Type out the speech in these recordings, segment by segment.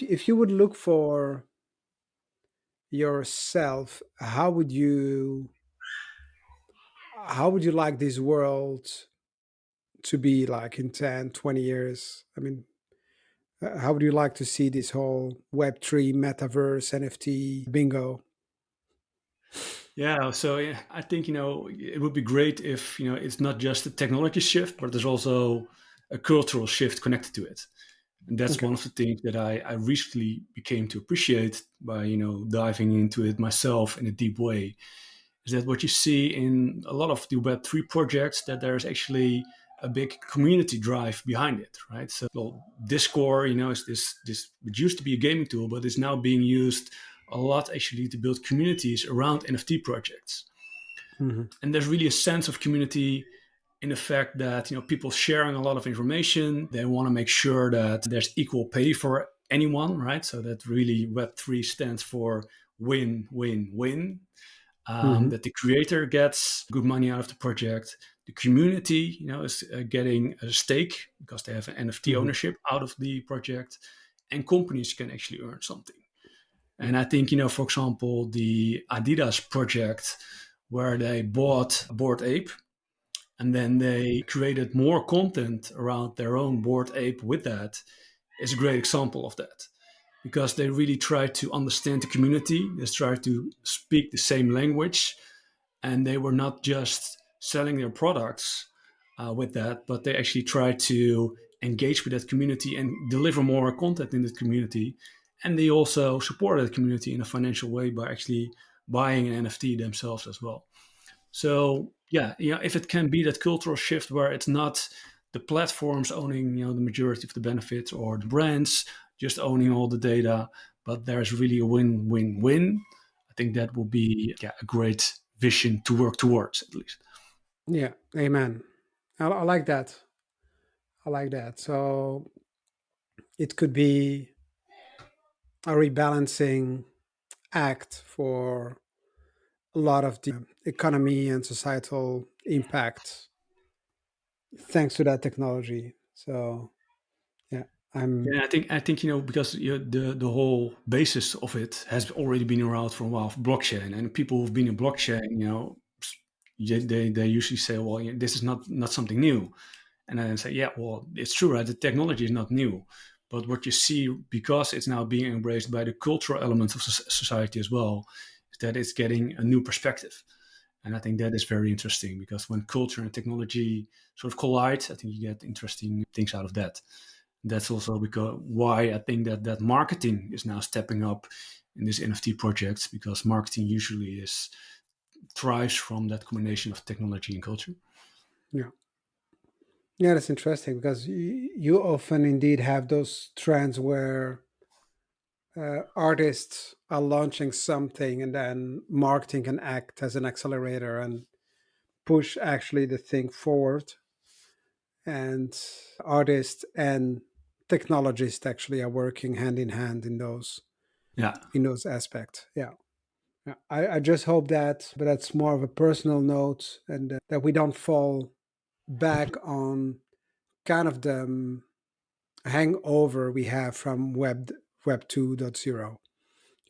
If you would look for yourself, how would you like this world to be like in 10, 20 years? I mean, how would you like to see this whole Web3 metaverse NFT bingo? Yeah, so yeah, I think it would be great if it's not just a technology shift, but there's also a cultural shift connected to it. And that's Okay. one of the things that I recently became to appreciate by diving into it myself in a deep way. Is that what you see in a lot of the Web3 projects, that there's actually a big community drive behind it, right? So well, Discord, is this it used to be a gaming tool, but it's now being used a lot actually to build communities around NFT projects. Hmm. And there's really a sense of community in the fact that people sharing a lot of information. They want to make sure that there's equal pay for anyone, right? So that really Web3 stands for win win win. Hmm. That the creator gets good money out of the project, the community is getting a stake because they have an NFT Hmm. ownership out of the project, and companies can actually earn something. And I think, for example, the Adidas project, where they bought Bored Ape and then they created more content around their own Bored Ape with that, is a great example of that. Because they really try to understand the community, they try to speak the same language, and they were not just selling their products with that, but they actually try to engage with that community and deliver more content in that community. And they also support that community in a financial way by actually buying an NFT themselves as well. So yeah, if it can be that cultural shift where it's not the platforms owning the majority of the benefits or the brands just owning all the data, but there's really a win-win-win. I think that will be a great vision to work towards at least. Yeah. Amen. I like that. I like that. So it could be a rebalancing act for a lot of the economy and societal impact thanks to that technology. So yeah, I'm. Yeah, I think because the whole basis of it has already been around for a while, blockchain, and people who've been in blockchain, they usually say, well, this is not something new. And then say, yeah, well, it's true, right? The technology is not new. But what you see, because it's now being embraced by the cultural elements of society as well, is that it's getting a new perspective. And I think that is very interesting because when culture and technology sort of collide, I think you get interesting things out of that. That's also because why I think that marketing is now stepping up in this NFT projects, because marketing usually is thrives from that combination of technology and culture. Yeah. Yeah, that's interesting because you often indeed have those trends where artists are launching something and then marketing can act as an accelerator and push actually the thing forward. And artists and technologists actually are working hand in hand Yeah. in those aspects. Yeah. Yeah. I just hope that, but that's more of a personal note, and that we don't fall back on kind of the hangover we have from Web 2.0.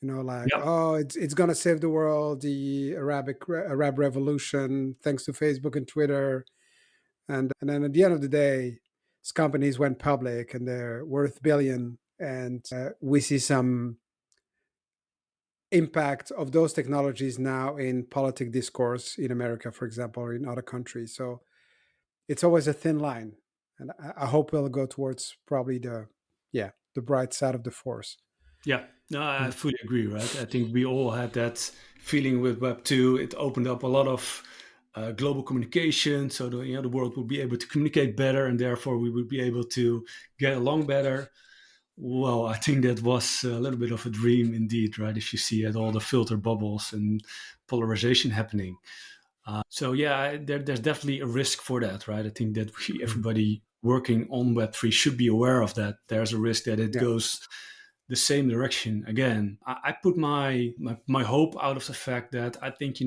Like, Yeah. oh, it's gonna save the world, the Arab Revolution, thanks to Facebook and Twitter, and then at the end of the day, these companies went public and they're worth billion, and we see some impact of those technologies now in politic discourse in America, for example, or in other countries. So it's always a thin line, and I hope we'll go towards probably the bright side of the force. Yeah, no, I Yeah. fully agree. Right, I think we all had that feeling with Web two. It opened up a lot of global communication, so the world would be able to communicate better, and therefore we would be able to get along better. Well, I think that was a little bit of a dream indeed, right? If you see at all the filter bubbles and polarization happening. So yeah, there's definitely a risk for that, right? I think that Mhm. everybody working on Web three should be aware of that. There's a risk that it Yeah. goes the same direction again. I put my hope out of the fact that I think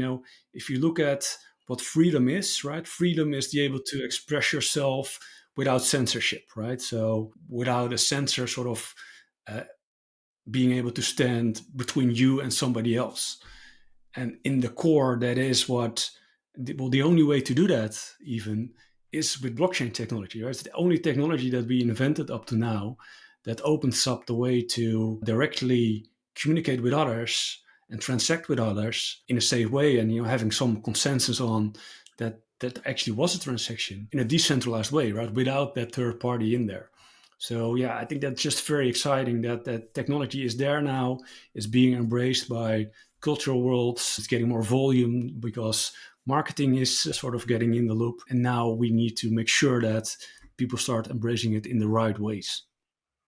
if you look at what freedom is, right? Freedom is the able to express yourself without censorship, right? So without a censor sort of uh, being able to stand between you and somebody else. And in the core, that is what, well, the only way to do that even is with blockchain technology, right? It's the only technology that we invented up to now that opens up the way to directly communicate with others and transact with others in a safe way, and having some consensus on that actually was a transaction in a decentralized way, right, without that third party in there. So yeah, I think that's just very exciting that that technology is there now, is being embraced by cultural worlds. It's getting more volume because marketing is sort of getting in the loop, and now we need to make sure that people start embracing it in the right ways.